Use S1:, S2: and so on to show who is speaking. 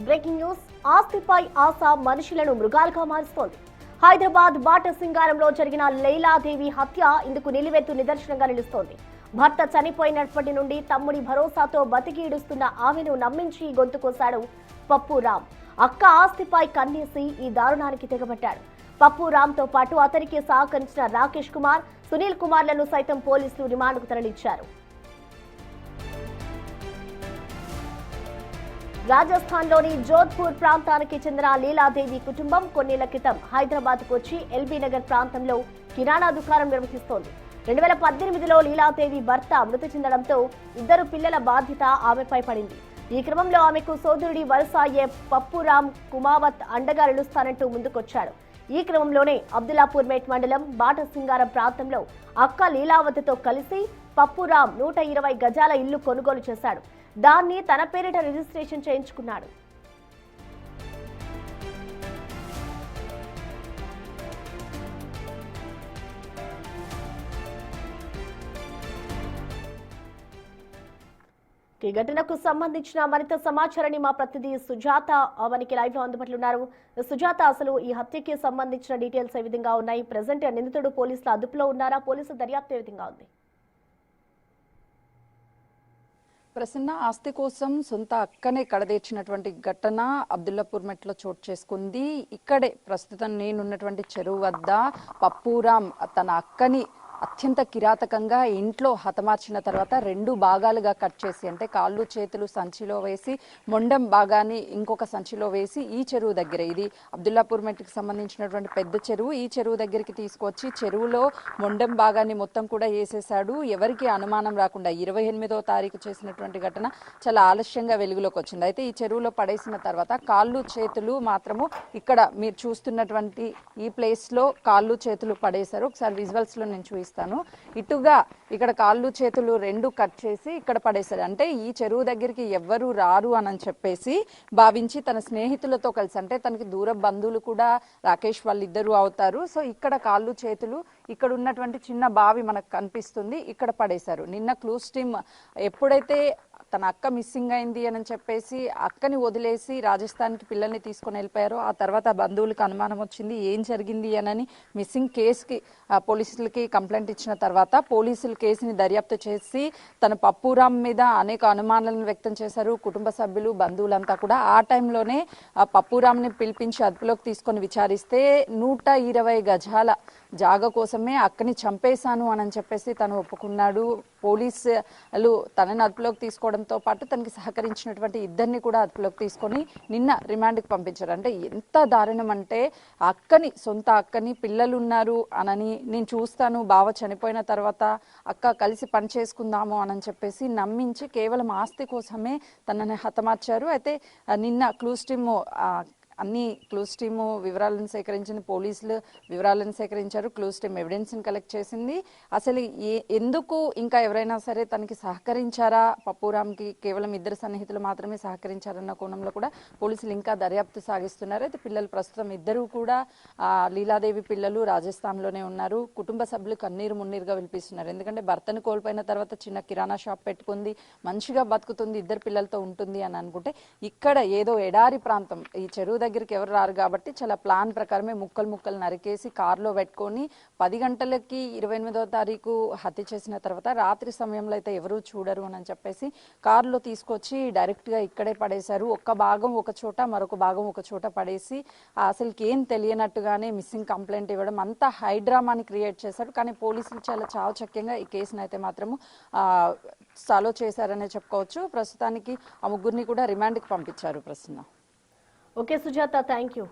S1: Breaking news. ఆస్తిపై ఆశ మనుషులను మృగాలుగా మారుస్తోంది. హైదరాబాద్ బాటసింగారంలో జరిగిన లైలాదేవి హత్య ఇందుకు నిలువెత్తు నిదర్శనంగా నిలుస్తోంది. భర్త చనిపోయినప్పటి నుండి తమ్ముడి భరోసాతో బతికి ఈడుస్తున్న ఆమెను నమ్మించి గొంతుకోశాడు పప్పురాం. అక్క ఆస్తిపై కన్నేసి ఈ దారుణానికి తెగబట్టాడు. పప్పురాంతో పాటు అతనికి సహకరించిన రాకేష్ కుమార్, సునీల్ కుమార్లను సైతం పోలీసులు రిమాండ్కు తరలించారు. రాజస్థాన్లోని జోధ్పూర్ ప్రాంతానికి చెందిన లీలాదేవి కుటుంబం కొన్నేళ్ల క్రితం హైదరాబాద్కు వచ్చి ఎల్బీ నగర్ ప్రాంతంలో కిరాణా దుకాణం నిర్వహిస్తోంది. 2018లో లీలాదేవి భర్త మృతి చెందడంతో 2 పిల్లల బాధ్యత ఆమెపై పడింది. ఈ క్రమంలో ఆమెకు సోదరుడి వరుస అయ్యే పప్పురాం కుమావత్ అండగా నిలుస్తానంటూ ముందుకొచ్చాడు. ఈ క్రమంలోనే అబ్దుల్లాపూర్ మేట్ మండలం బాటసింగారం ప్రాంతంలో అక్క లీలావతితో కలిసి పప్పురాం 120 గజాల ఇల్లు కొనుగోలు చేశాడు. దాన్ని తన పేరిట రిజిస్ట్రేషన్ చేయించుకున్నాడు. ఈ ఘటనకు సంబంధించిన మరింత సమాచారాన్ని మా ప్రతినిధి సుజాత మనకి లైవ్ లో అందుబాటులో ఉన్నారు. సుజాత, అసలు ఈ హత్యకి సంబంధించిన డీటెయిల్స్ ఏ విధంగా ఉన్నాయి? ప్రెసెంట్ నిందితుడు పోలీసుల అదుపులో ఉన్నారా? పోలీసు దర్యాప్తు ఏ విధంగా ఉంది?
S2: ప్రసన్న ఆస్తి కోసం సొంత అక్కనే కడదేర్చినటువంటి ఘటన అబ్దుల్లాపూర్ మెట్లో చోటు చేసుకుంది. ఇక్కడే ప్రస్తుతం నేనున్నటువంటి చెరువు వద్ద పప్పురాం తన అక్కని అత్యంత కిరాతకంగా ఇంట్లో హతమార్చిన తర్వాత 2 భాగాలుగా కట్ చేసి, అంటే కాళ్ళు చేతులు సంచిలో వేసి మొండెం భాగాన్ని ఇంకొక సంచిలో వేసి ఈ చెరువు దగ్గర, ఇది అబ్దుల్లాపూర్ మెట్కి సంబంధించినటువంటి పెద్ద చెరువు, ఈ చెరువు దగ్గరికి తీసుకొచ్చి చెరువులో మొండెం భాగాన్ని మొత్తం కూడా వేసేశాడు. ఎవరికి అనుమానం రాకుండా 28వ తారీఖు చేసినటువంటి ఘటన చాలా ఆలస్యంగా వెలుగులోకి వచ్చింది. అయితే ఈ చెరువులో పడేసిన తర్వాత కాళ్ళు చేతులు మాత్రము ఇక్కడ మీరు చూస్తున్నటువంటి ఈ ప్లేస్లో కాళ్ళు చేతులు పడేశారు. ఒకసారి విజువల్స్లో నేను చూపిస్తాను. ఇటుగా ఇక్కడ కాళ్ళు చేతులు 2 కట్ చేసి ఇక్కడ పడేశారు. అంటే ఈ చెరువు దగ్గరికి ఎవ్వరు రారు అని చెప్పేసి భావించి తన స్నేహితులతో కలిసి, అంటే తనకి దూర బంధువులు కూడా రాకేష్ వాళ్ళిద్దరూ అవుతారు. సో ఇక్కడ కాళ్ళు చేతులు, ఇక్కడ ఉన్నటువంటి చిన్న బావి మనకు కనిపిస్తుంది, ఇక్కడ పడేశారు. నిన్న క్లూస్ టీమ్ ఎప్పుడైతే తన అక్క మిస్సింగ్ అయింది అని చెప్పేసి అక్కని వదిలేసి రాజస్థాన్కి పిల్లల్ని తీసుకొని వెళ్ళిపోయారో, ఆ తర్వాత బంధువులకు అనుమానం వచ్చింది ఏం జరిగింది అని మిస్సింగ్ కేసుకి పోలీసులకి కంప్లైంట్ ఇచ్చిన తర్వాత పోలీసులు కేసుని దర్యాప్తు చేసి తన పప్పురాం మీద అనేక అనుమానాలను వ్యక్తం చేశారు కుటుంబ సభ్యులు, బంధువులంతా కూడా. ఆ టైంలోనే పప్పురాంని పిలిపించి అదుపులోకి తీసుకొని విచారిస్తే 120 గజాల జాగా కోసమే అక్కని చంపేశాను అని చెప్పేసి తను ఒప్పుకున్నాడు. పోలీసులు తనని అదుపులోకి తీసుకోవడంతో పాటు తనకి సహకరించినటువంటి 2 కూడా అదుపులోకి తీసుకొని నిన్న రిమాండ్కి పంపించారు. అంటే ఎంత దారుణం అంటే, అక్కని, సొంత అక్కని, పిల్లలు ఉన్నారు అనని, నేను చూస్తాను బావ చనిపోయిన తర్వాత అక్క కలిసి పని చేసుకుందాము అని చెప్పేసి నమ్మించి కేవలం ఆస్తి కోసమే తనని హతమార్చారు. అయితే నిన్న క్లూస్ టీమ్ అన్ని క్లూస్ టీము వివరాలను సేకరించింది, పోలీసులు వివరాలను సేకరించారు, క్లూస్ టీమ్ ఎవిడెన్స్ని కలెక్ట్ చేసింది. అసలు ఎందుకు ఇంకా ఎవరైనా సరే తనకి సహకరించారా, పప్పురాంకి కేవలం 2 సన్నిహితులు మాత్రమే సహకరించారన్న కోణంలో కూడా పోలీసులు ఇంకా దర్యాప్తు సాగిస్తున్నారు. అయితే పిల్లలు ప్రస్తుతం 2 కూడా లీలాదేవి పిల్లలు రాజస్థాన్లోనే ఉన్నారు. కుటుంబ సభ్యులు కన్నీరు మున్నీరుగా విలిపిస్తున్నారు. ఎందుకంటే భర్తను కోల్పోయిన తర్వాత చిన్న కిరాణా షాప్ పెట్టుకుంది, మంచిగా బతుకుతుంది, 2 పిల్లలతో ఉంటుంది అని అనుకుంటే ఇక్కడ ఏదో ఎడారి ప్రాంతం, ఈ చెరువు దగ్గరికి ఎవరు రారు కాబట్టి చాలా ప్లాన్ ప్రకారమే ముక్కలు నరికేసి కారులో పెట్టుకొని 10 గంటలకి 28వ తారీఖు హత్య చేసిన తర్వాత రాత్రి సమయంలో అయితే ఎవరూ చూడరు అని చెప్పేసి కారులో తీసుకొచ్చి డైరెక్ట్గా ఇక్కడే పడేశారు. ఒక భాగం ఒక చోట, మరొక భాగం ఒక చోట పడేసి అసలుకి ఏం తెలియనట్టుగానే మిస్సింగ్ కంప్లైంట్ ఇవ్వడం, అంతా హైడ్రామాని క్రియేట్ చేశారు. కానీ పోలీసులు చాలా చావచక్యంగా ఈ కేసును అయితే మాత్రము సాల్వ్ చేశారనే చెప్పుకోవచ్చు. ప్రస్తుతానికి ఆ 3 కూడా రిమాండ్కి పంపించారు. ప్రశ్న
S1: ఓకే సుజాత, థ్యాంక్ యూ.